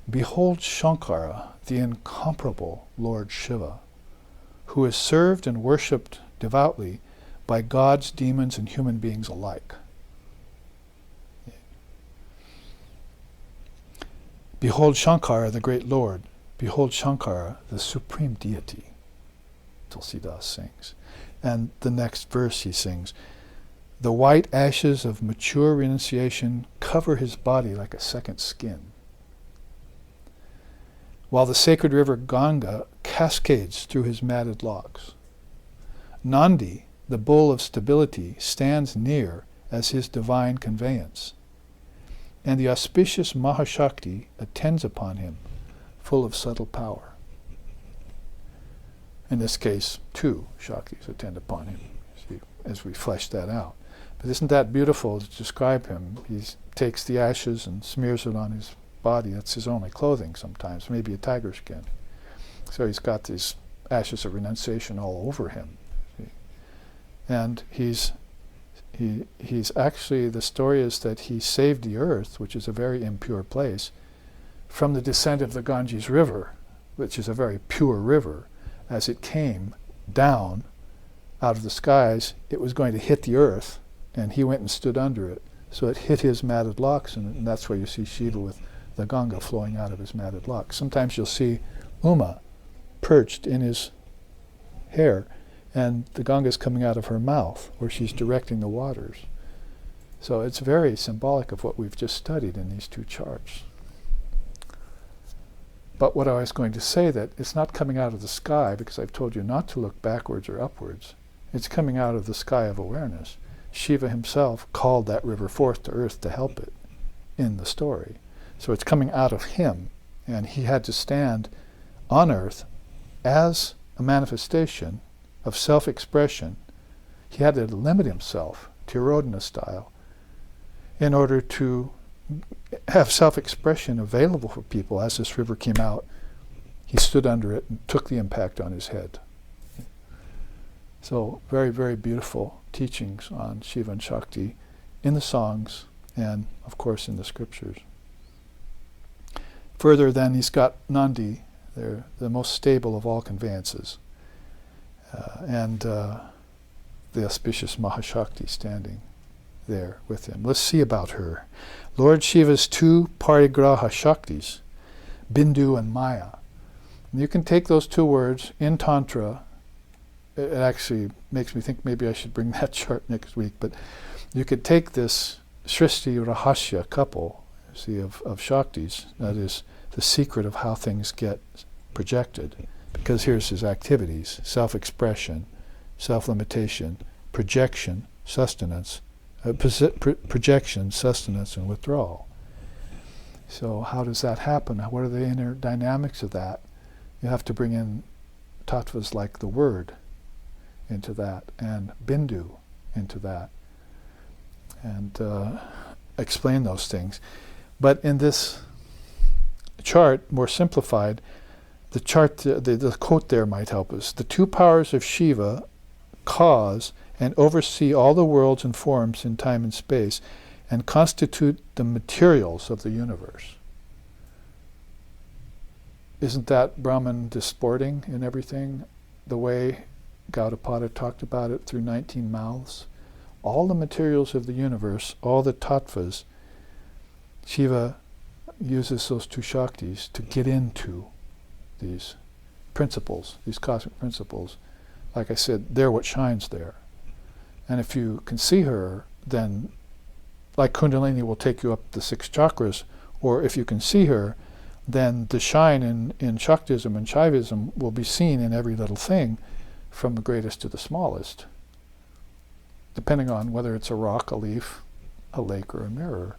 behold Shankara, the incomparable Lord Shiva, who is served and worshipped devoutly by gods, demons, and human beings alike. Behold Shankara, the great Lord. Behold Shankara, the supreme deity. Tulsidas sings. And the next verse he sings, the white ashes of mature renunciation cover his body like a second skin, while the sacred river Ganga cascades through his matted locks. Nandi, the bull of stability, stands near as his divine conveyance, and the auspicious Mahashakti attends upon him, full of subtle power. In this case, 2 Shaktis attend upon him, as we flesh that out. But isn't that beautiful to describe him? He takes the ashes and smears it on his body. That's his only clothing sometimes, maybe a tiger skin. So he's got these ashes of renunciation all over him. And he's actually, the story is that he saved the earth, which is a very impure place, from the descent of the Ganges River, which is a very pure river. As it came down out of the skies, it was going to hit the earth, and he went and stood under it. So it hit his matted locks, and that's where you see Shiva with the Ganga flowing out of his matted locks. Sometimes you'll see Uma perched in his hair, and the Ganga is coming out of her mouth, where she's directing the waters. So it's very symbolic of what we've just studied in these two charts. But what I was going to say, that it's not coming out of the sky, because I've told you not to look backwards or upwards. It's coming out of the sky of awareness. Shiva himself called that river forth to earth to help it in the story. So it's coming out of him, and he had to stand on earth as a manifestation of self-expression. He had to limit himself, Tirodhana style, in order to have self-expression available for people. As this river came out, he stood under it and took the impact on his head. So very, very beautiful teachings on Shiva and Shakti in the songs and, of course, in the scriptures. Further, then, he's got Nandi. They're the most stable of all conveyances. And the auspicious Mahashakti standing there with him. Let's see about her. Lord Shiva's two parigraha Shaktis, Bindu and Maya. And you can take those two words in Tantra. It actually makes me think maybe I should bring that chart next week, but you could take this Srishti Rahasya couple, see, of Shaktis, that is the secret of how things get projected, because here's his activities: self-expression, self-limitation, projection, sustenance, projection, sustenance, and withdrawal. So how does that happen? What are the inner dynamics of that? You have to bring in tattvas like the word into that, and bindu into that, and explain those things. But in this chart, more simplified, the chart, the quote there might help us. The two powers of Shiva cause and oversee all the worlds and forms in time and space, and constitute the materials of the universe. Isn't that Brahman disporting in everything? The way Gyanapada talked about it through 19 mouths. All the materials of the universe, all the tattvas, Shiva uses those two Shaktis to get into these principles, these cosmic principles. Like I said, they're what shines there. And if you can see her, then like Kundalini will take you up the 6 chakras, or if you can see her, then the shine in Shaktism and Shaivism will be seen in every little thing, from the greatest to the smallest, depending on whether it's a rock, a leaf, a lake, or a mirror.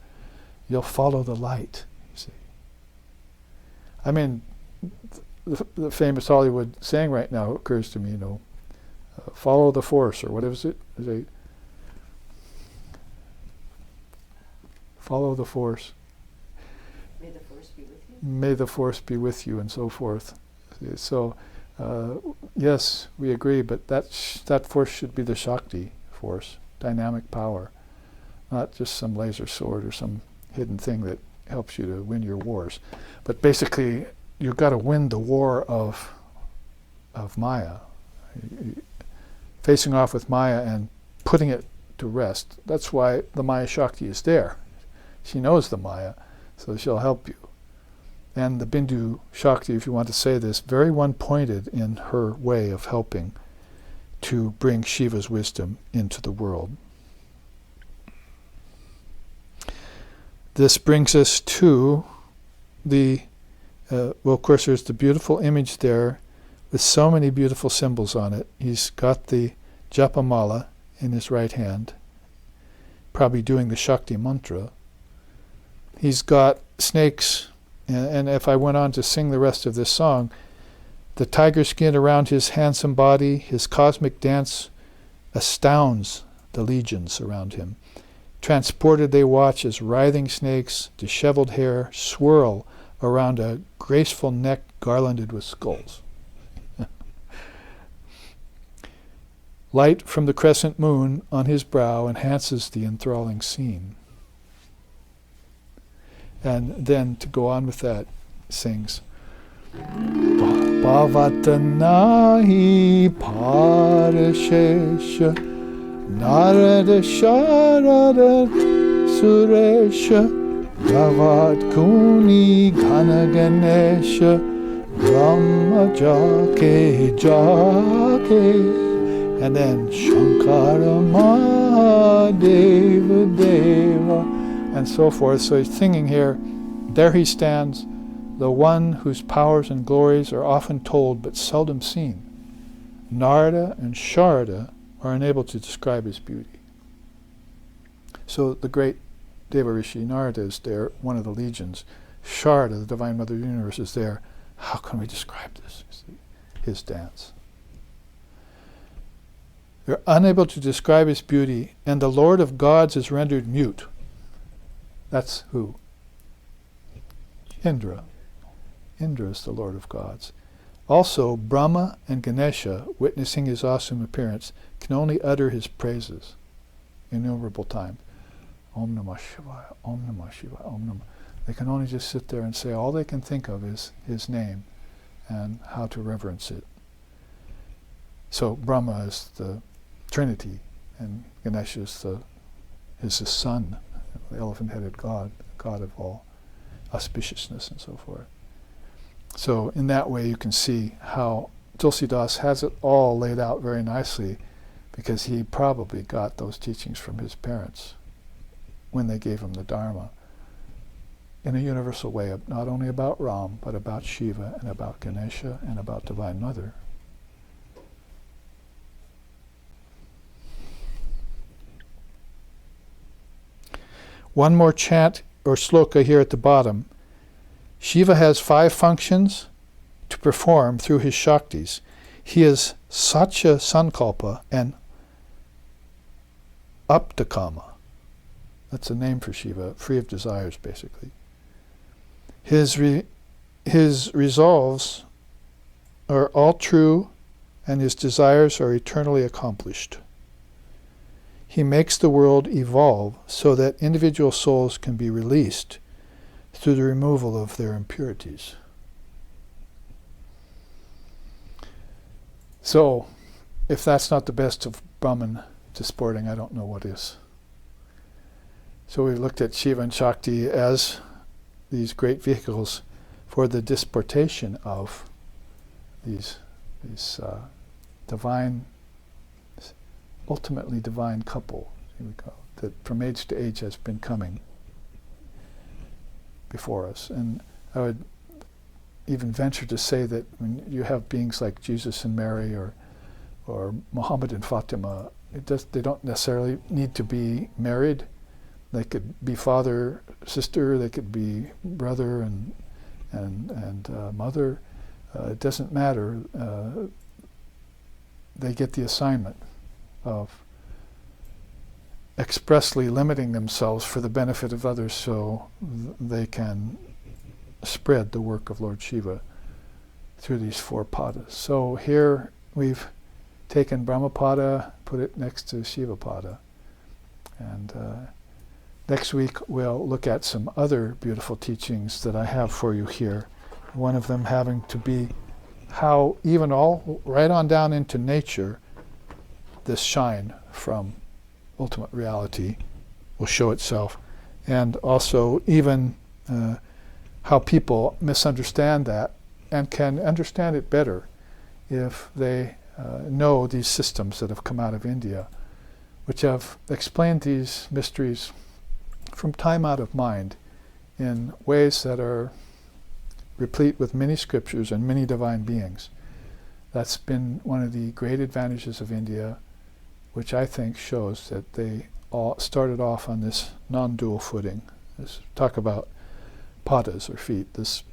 You'll follow the light, you see. I mean, the famous Hollywood saying right now occurs to me, follow the force, or what is it? Follow the force. May the force be with you. May the force be with you, and so forth. So, yes, we agree, but that force should be the Shakti force, dynamic power, not just some laser sword or some hidden thing that helps you to win your wars. But basically, you've got to win the war of Maya, facing off with Maya and putting it to rest. That's why the Maya Shakti is there. She knows the Maya, so she'll help you. And the Bindu Shakti, if you want to say this, very one-pointed in her way of helping to bring Shiva's wisdom into the world. This brings us to the, of course, there's the beautiful image there with so many beautiful symbols on it. He's got the japa mala in his right hand, probably doing the Shakti mantra. He's got snakes, and if I went on to sing the rest of this song, the tiger skin around his handsome body, his cosmic dance astounds the legions around him. Transported they watch as writhing snakes, disheveled hair, swirl around a graceful neck garlanded with skulls. Light from the crescent moon on his brow enhances the enthralling scene. And then, to go on with that, sings Bhavatanahi Parashesha Narada Sharada Suresha Gavat Kuni Ghana Ganesha Brahma Jake Jake And then Shankara Deva Deva, and so forth. So he's singing here, there he stands, the one whose powers and glories are often told but seldom seen. Narada and Sharada are unable to describe his beauty. So the great Deva Rishi Narada is there, one of the legions. Sharada, the Divine Mother of the Universe, is there. How can we describe this? His dance. They're unable to describe his beauty, and the Lord of Gods is rendered mute. That's who? Indra. Indra is the Lord of Gods. Also, Brahma and Ganesha, witnessing his awesome appearance, can only utter his praises innumerable times. Om Namah Shivaya, Om Namah Shivaya, Om Namah. They can only just sit there and say all they can think of is his name and how to reverence it. So Brahma is the Trinity, and Ganesha is the sun, the elephant-headed god, god of all auspiciousness and so forth. So in that way you can see how Tulsidas has it all laid out very nicely, because he probably got those teachings from his parents when they gave him the Dharma, in a universal way, not only about Ram, but about Shiva and about Ganesha and about Divine Mother. One more chant or sloka here at the bottom. Shiva has 5 functions to perform through his Shaktis. He is Satya Sankalpa and Aptakama. That's a name for Shiva, free of desires, basically. His resolves are all true, and his desires are eternally accomplished. He makes the world evolve so that individual souls can be released through the removal of their impurities. So, if that's not the best of Brahman disporting, I don't know what is. So we looked at Shiva and Shakti as these great vehicles for the disportation of these divine, ultimately divine couple, here we go, that from age to age has been coming before us. And I would even venture to say that when you have beings like Jesus and Mary or Muhammad and Fatima, they don't necessarily need to be married. They could be father, sister, they could be brother and mother. It doesn't matter. They get the assignment of expressly limiting themselves for the benefit of others so they can spread the work of Lord Shiva through these 4 padas. So here we've taken Brahmapada, put it next to Shivapada. And next week we'll look at some other beautiful teachings that I have for you here. One of them having to be how even all right on down into nature, this shine from ultimate reality will show itself. And also even how people misunderstand that and can understand it better if they know these systems that have come out of India, which have explained these mysteries from time out of mind in ways that are replete with many scriptures and many divine beings. That's been one of the great advantages of India, which I think shows that they all started off on this non-dual footing. Let's talk about padas, or feet, this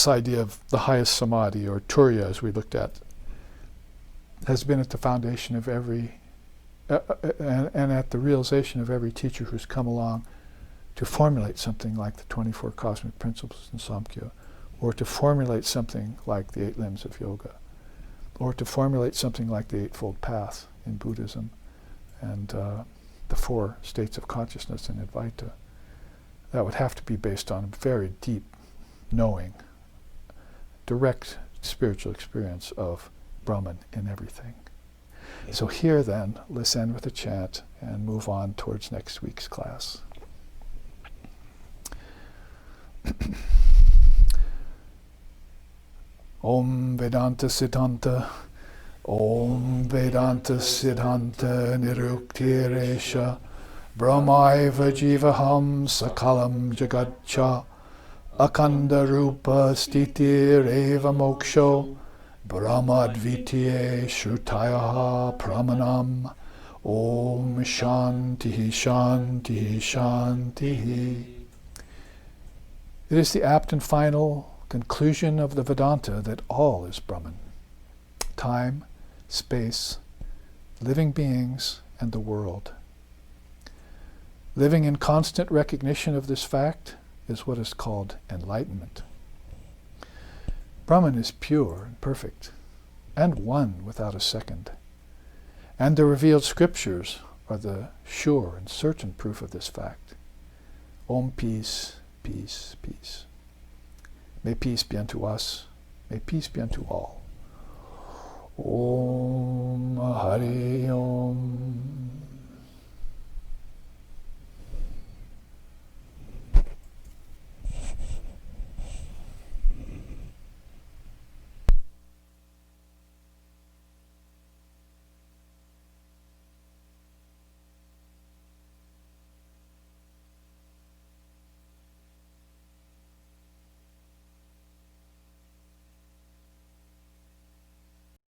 idea of the highest samadhi, or Turiya, as we looked at, has been at the foundation of every and at the realization of every teacher who's come along to formulate something like the 24 cosmic principles in Samkhya, or to formulate something like the 8 limbs of yoga, or to formulate something like the Eightfold Path in Buddhism, and the 4 states of consciousness in Advaita. That would have to be based on very deep knowing, direct spiritual experience of Brahman in everything. So here then, let's end with a chant and move on towards next week's class. Om Vedanta Siddhanta, Om Vedanta Siddhanta Niruktiresha Brahmaiva Jivaham Sakalam Jagatcha Akanda Rupa Stitir Eva Moksho Brahmadvitiye Shrutayaha Pramanam Om Shantihi Shantihi Shantihi. It is the apt and final conclusion of the Vedanta that all is Brahman. Time, space, living beings, and the world. Living in constant recognition of this fact is what is called enlightenment. Brahman is pure and perfect, and one without a second. And the revealed scriptures are the sure and certain proof of this fact. Om peace, peace, peace. May peace be unto us. May peace be unto all. Om Hari Om.